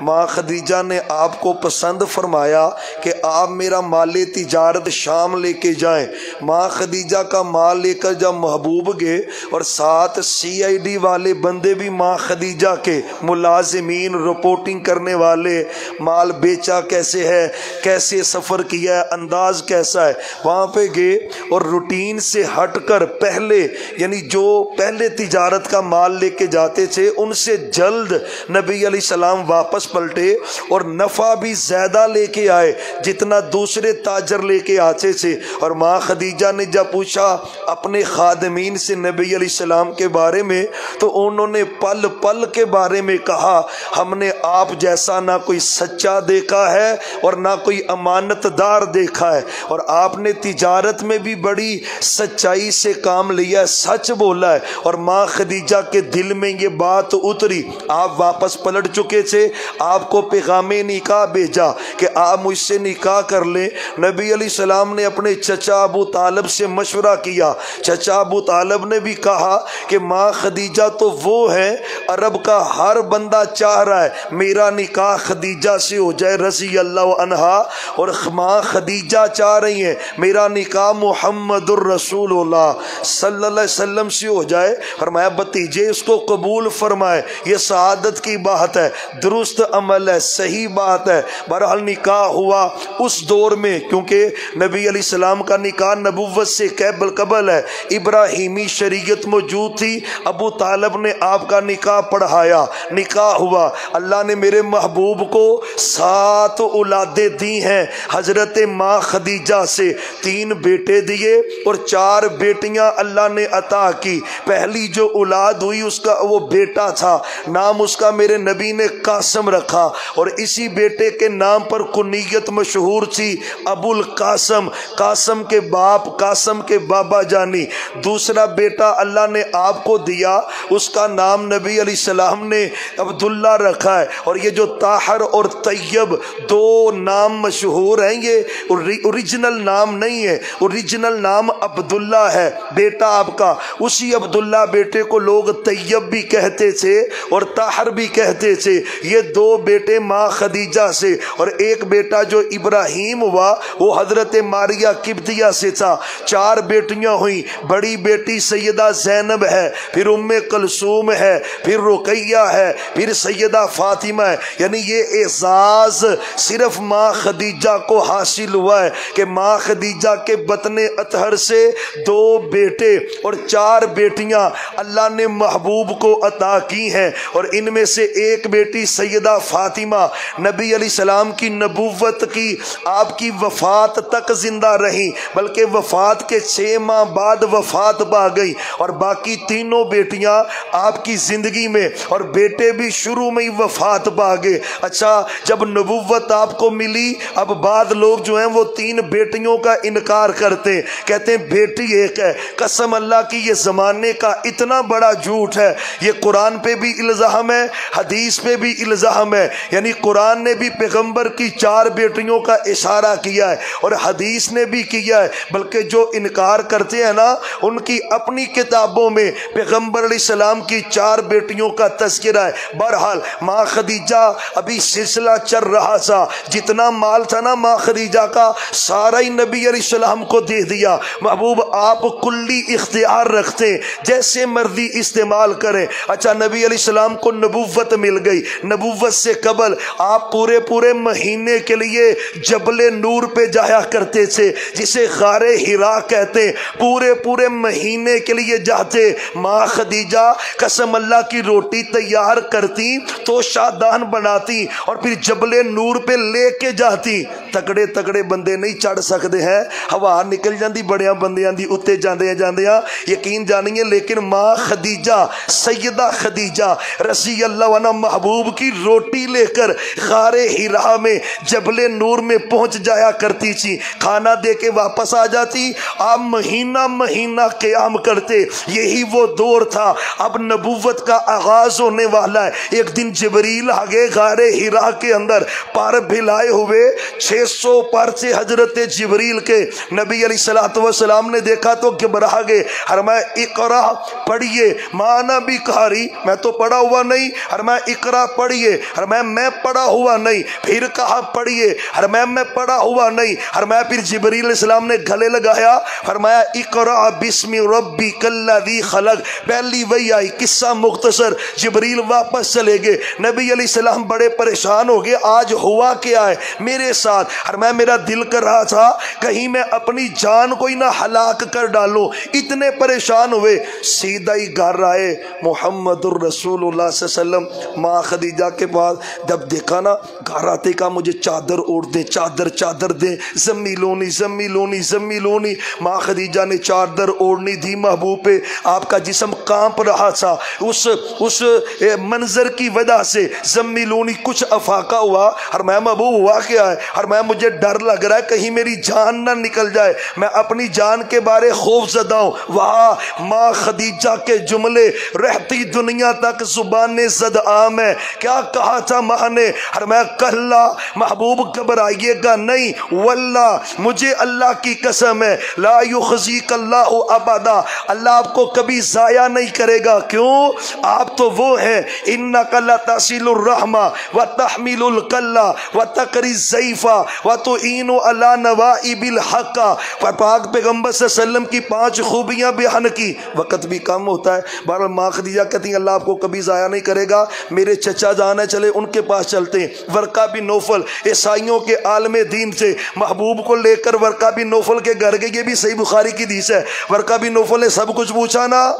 ماں خدیجہ نے آپ کو پسند فرمایا کہ آپ میرا مال تجارت شام لے کے جائیں۔ ماں خدیجہ کا مال لے کر جب محبوب گئے اور ساتھ CID والے بندے بھی ماں خدیجہ کے ملازمین رپورٹنگ کرنے والے، مال بیچا کیسے ہے، کیسے سفر کیا ہے، انداز کیسا ہے، وہاں پہ گئے اور روٹین سے ہٹ کر پہلے یعنی جو پہلے تجارت کا مال لے کے جاتے تھے ان سے جلد نبی علیہ السلام واپس پلٹے اور نفع بھی زیادہ لے کے آئے جتنا دوسرے تاجر لے کے آتے تھے۔ اور ماں خدیجہ نے جب پوچھا اپنے خادمین سے نبی علیہ السلام کے بارے میں تو انہوں نے پل پل کے بارے میں کہا ہم نے آپ جیسا نہ کوئی سچا دیکھا ہے اور نہ کوئی امانت دار دیکھا ہے، اور آپ نے تجارت میں بھی بڑی سچائی سے کام لیا ہے، سچ بولا ہے۔ اور ماں خدیجہ کے دل میں یہ بات اتری، آپ واپس پلٹ چکے تھے، آپ کو پیغام نکاح بھیجا کہ آپ مجھ سے نکاح کر لیں۔ نبی علیہ السلام نے اپنے چچا ابو طالب سے مشورہ کیا، چچا ابو طالب نے بھی کہا کہ ماں خدیجہ تو وہ ہے عرب کا ہر بندہ چاہ رہا ہے میرا نکاح خدیجہ سے ہو جائے رضی اللہ عنہا، اور ماں خدیجہ چاہ رہی ہیں میرا نکاح محمد الرسول اللہ صلی اللہ علیہ وسلم سے ہو جائے۔ فرمایا بھتیجے اس کو قبول فرمائے، یہ سعادت کی بات ہے، درست عمل ہے، صحیح بات ہے۔ بہرحال نکاح ہوا اس دور میں، کیونکہ نبی علیہ السلام کا نکاح نبوت سے قبل ہے، ابراہیمی شریعت موجود تھی، ابو طالب نے آپ کا نکاح پڑھایا، نکاح ہوا۔ اللہ نے میرے محبوب کو 7 اولادیں دی ہیں حضرت ماں خدیجہ سے، 3 بیٹے دیے اور 4 بیٹیاں اللہ نے عطا کی۔ پہلی جو اولاد ہوئی اس کا وہ بیٹا تھا، نام اس کا میرے نبی نے قاسم رکھا، اور اسی بیٹے کے نام پر کنیت مشہور تھی ابو القاسم، قاسم کے باپ، قاسم کے بابا جانی۔ دوسرا بیٹا اللہ نے آپ کو دیا، اس کا نام نبی علیہ السلام نے عبداللہ رکھا ہے۔ اور یہ جو طاہر اور طیب 2 نام مشہور ہیں، یہ اوریجنل نام نہیں ہے، اوریجنل نام عبداللہ ہے بیٹا آپ کا۔ اسی عبداللہ بیٹے کو لوگ طیب بھی کہتے تھے اور طاہر بھی کہتے تھے۔ یہ 2 بیٹے ماں خدیجہ سے، اور ایک بیٹا جو ابراہیم ہوا وہ حضرت ماریہ قبطیہ سے تھا۔ 4 بیٹیاں ہوئیں، بڑی بیٹی سیدہ زینب ہے، پھر ام کلثوم ہے، پھر رقیہ ہے، پھر سیدہ فاطمہ ہے۔ یعنی یہ اعزاز صرف ماں خدیجہ کو حاصل ہوا ہے کہ ماں خدیجہ کے بطن اطہر سے 2 بیٹے اور 4 بیٹیاں اللہ نے محبوب کو عطا کی ہیں، اور ان میں سے ایک بیٹی سیدہ فاطمہ نبی علیہ السلام کی نبوت کی آپ کی وفات تک زندہ رہی، بلکہ وفات کے 6 ماہ بعد وفات پا گئی، اور باقی تینوں بیٹیاں آپ کی زندگی میں اور بیٹے بھی شروع میں ہی وفات پا گئے۔ اچھا جب نبوت آپ کو ملی، اب بعد لوگ جو ہیں وہ 3 بیٹیوں کا انکار کرتے ہیں، کہتے ہیں بیٹی ایک ہے۔ قسم اللہ کی یہ زمانے کا اتنا بڑا جھوٹ ہے، یہ قرآن پہ بھی الزام ہے، حدیث پہ بھی الزام ہے۔ یعنی قرآن نے بھی پیغمبر کی 4 بیٹیوں کا اشارہ کیا ہے اور حدیث نے بھی کیا ہے، بلکہ جو انکار کرتے ہیں نا ان کی اپنی کتابوں میں پیغمبر علیہ السلام کی 4 بیٹیوں کا تذکرہ ہے۔ بہرحال ماں خدیجہ ابھی سلسلہ چل رہا تھا، جتنا مال تھا نا ماں خدیجہ کا سارا ہی نبی علیہ السلام کو دے دیا۔ محبوب آپ کلی اختیار رکھتے ہیں، جیسے مرضی استعمال کریں۔ اچھا نبی علیہ السلام کو نبوت مل گئی، نبوت سے قبل آپ پورے مہینے کے لیے جبل نور پہ جایا کرتے تھے، جسے غار حرا کہتے ہیں، پورے مہینے کے لیے جاتے۔ ماں خدیجہ قسم اللہ کی روٹی تیار کرتی تو شادان بناتی اور پھر جبل نور پہ لے کے جاتی۔ تگڑے بندے نہیں چڑھ سکتے ہیں، ہوا نکل جاندی بڑیاں بندیاں دی اتے جاندیاں یقین جانیے، لیکن ماں خدیجہ سیدہ خدیجہ رضی اللہ عنہ محبوب کی روٹی لے کر غار حرا میں جبل نور میں پہنچ جایا کرتی تھی، کھانا دے کے واپس آ جاتی، آپ مہینہ مہینہ قیام کرتے۔ یہی وہ دور تھا، اب نبوت کا آغاز ہونے والا ہے۔ ایک دن جبریل آگے غار حرا کے اندر پر پھیلائے ہوئے 600 پر سے حضرت جبریل کے نبی علیہ الصلوۃ والسلام نے دیکھا تو گھبرا گئے، فرمایا اقرا پڑھیے، مانا بھی قاری، میں تو پڑھا ہوا نہیں، فرمایا اقرا پڑھیے، فرمایا میں پڑھا ہوا نہیں، پھر کہا پڑھیے، فرمایا میں پڑھا ہوا نہیں، فرمایا پھر جبریل علیہ السلام نے گلے لگایا، فرمایا اقرا بسم ربک الذی خلق، پہلی وہی آئی، قصہ مختصر، جبریل واپس چلے گئے۔ نبی علیہ السلام بڑے پریشان ہو گئے، آج ہوا کیا ہے میرے ساتھ؟ فرمایا میرا دل کر رہا تھا کہیں میں اپنی جان کو ہی نہ ہلاک کر ڈالوں، اتنے پریشان ہوئے۔ سیدھا ہی گھر آئے محمد الرسول اللہ صلی اللہ علیہ وسلم ماں خدیجہ کے پاس، جب دیکھا نا گھر آتے کا مجھے چادر اوڑھ دیں، چادر دیں، زمیلونی۔ ماں خدیجہ نے چادر اوڑھنی دی محبوب پہ، آپ کا جسم کانپ رہا تھا اس منظر کی وجہ سے، زمیلونی کچھ افاقہ ہوا، اور میں محبوب ہوا کیا ہے؟ اور میں مجھے ڈر لگ رہا ہے کہیں میری جان نہ نکل جائے، میں اپنی جان کے بارے خوف زدہ ہوں۔ وہاں ماں خدیجہ کے جملے رہتی دنیا تک زبان زد عام ہے۔ کیا کہا تھا ماں نے؟ اور میں کہلا محبوب گھبرائیے گا نہیں، واللہ مجھے اللہ کی قسم ہے، لا یخزیک اللہ ابدا، اللہ آپ کو کبھی ضائع نہیں کرے گا۔ کیوں؟ آپ تو وہ ہیں، انک لتصل الرحمہ وتحمل الکلہ وتقری الضیف وتعین علی نوائب الحق، پاک پیغمبر صلی اللہ علیہ وسلم کی 5 خوبیاں بیان کی۔ وقت بھی کم ہوتا ہے، بہرحال ماں خدیجہ کہتی ہیں اللہ آپ کو کبھی ضائع نہیں کرے گا، میرے چچا جان ہے، چلے ان کے پاس چلتے ہیں۔ ورقہ بن نوفل عیسائیوں کے عالم دین سے محبوب کو لے کر ورقہ بن نوفل کے گھر گئے، یہ بھی صحیح بخاری کی حدیث ہے۔ ورقہ بن نوفل نے سب کچھ پوچھا نا،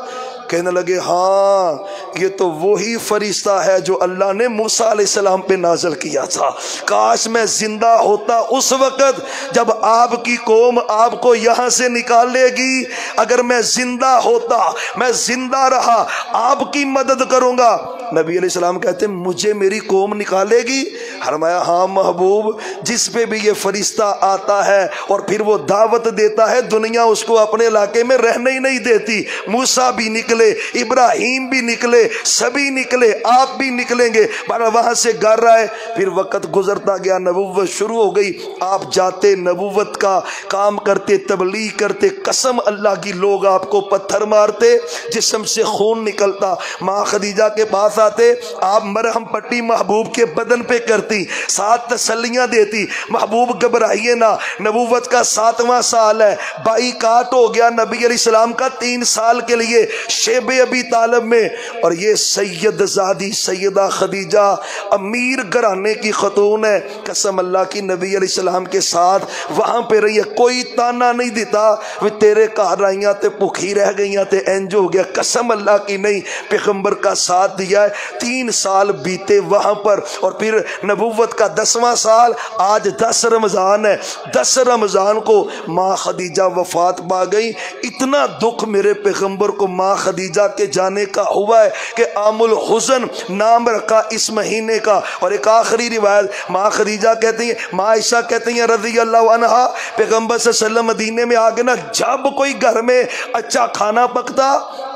کہنے لگے ہاں یہ تو وہی فرشتہ ہے جو اللہ نے موسیٰ علیہ السلام پہ نازل کیا تھا، کاش میں زندہ ہوتا اس وقت جب آپ کی قوم آپ کو یہاں سے نکالے گی، اگر میں زندہ ہوتا، میں زندہ رہا، آپ کی مدد کروں گا۔ نبی علیہ السلام کہتے ہیں مجھے میری قوم نکالے گی؟ فرمایا ہاں محبوب، جس پہ بھی یہ فرشتہ آتا ہے اور پھر وہ دعوت دیتا ہے، دنیا اس کو اپنے علاقے میں رہنے ہی نہیں دیتی۔ موسیٰ بھی نکلے، ابراہیم بھی نکلے، سبھی نکلے، آپ بھی نکلیں گے۔ وہاں سے گھر آئے، پھر وقت گزرتا گیا، نبوت شروع ہو گئی، آپ جاتے نبوت کا کام کرتے، تبلیغ کرتے، قسم اللہ کی لوگ آپ کو پتھر مارتے، جسم سے خون نکلتا۔ ماں خدیجہ کے پاس آتے، آپ مرہم پٹی محبوب کے بدن پہ کرتی، 7 تسلیاں دیتی، محبوب گھبرائیے نہ، نبوت کا 7واں سال ہے، بائی کاٹ ہو گیا نبی علیہ السلام کا 3 سال کے لیے شیب ابی طالب میں، اور یہ سید زادی سیدہ خدیجہ امیر گھرانے کی خاتون ہے، قسم اللہ کی نبی علیہ السلام کے ساتھ وہاں پہ رہی ہے، کوئی تانا نہیں دیتا وہ تیرے گھر آئیاں تے بھوکھی رہ گئیاں تے انج ہو گیا، قسم اللہ کی نہیں، پیغمبر کا ساتھ دیا ہے۔ 3 سال بیتے وہاں پر، اور پھر نبوت کا 10واں سال، آج 10 رمضان ہے، 10 رمضان کو ماں خدیجہ وفات پا گئی۔ اتنا دکھ میرے پیغمبر کو ماں خدیجہ کے جانے کا ہوا ہے کہ عام الحزن نام رکھا اس مہینے کا۔ اور ایک آخری روایت، ماں خدیجہ کہتی ہیں، ماں عائشہ کہتی ہیں رضی اللہ عنہا، پیغمبر صلی اللہ علیہ وسلم مدینے میں آگے نا، جب کوئی گھر میں اچھا کھانا پکتا،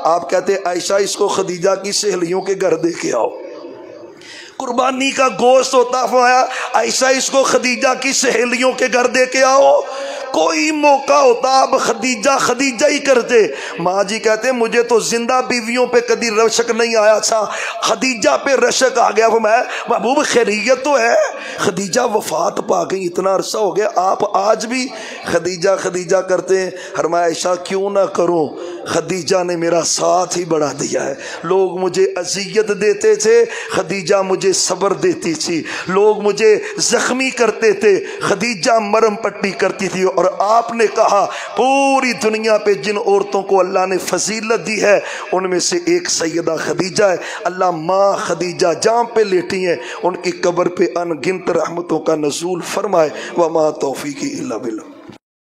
آپ کہتے ہیں عائشہ اس کو خدیجہ کی سہیلیوں کے گھر دے کے آؤ، قربانی کا گوشت ہوتا، فرمایا عائشہ اس کو خدیجہ کی سہیلیوں کے گھر دے کے آؤ۔ کوئی موقع ہوتا اب خدیجہ ہی کرتے۔ ماں جی کہتے ہیں مجھے تو زندہ بیویوں پہ کبھی رشک نہیں آیا تھا، خدیجہ پہ رشک آ گیا۔ فرمایا محبوب خیریت تو ہے؟ خدیجہ وفات پا گئی، اتنا عرصہ ہو گیا، آپ آج بھی خدیجہ کرتے ہیں؟ فرمایا عائشہ کیوں نہ کروں، خدیجہ نے میرا ساتھ ہی بڑھا دیا ہے۔ لوگ مجھے اذیت دیتے تھے، خدیجہ مجھے صبر دیتی تھی، لوگ مجھے زخمی کرتے تھے، خدیجہ مرم پٹی کرتی تھی۔ اور آپ نے کہا پوری دنیا پہ جن عورتوں کو اللہ نے فضیلت دی ہے ان میں سے ایک سیدہ خدیجہ ہے۔ اللہ ماں خدیجہ جہاں پہ لیٹی ہیں ان کی قبر پہ ان گنت رحمتوں کا نزول فرمائے۔ وما توفیقی الا باللہ۔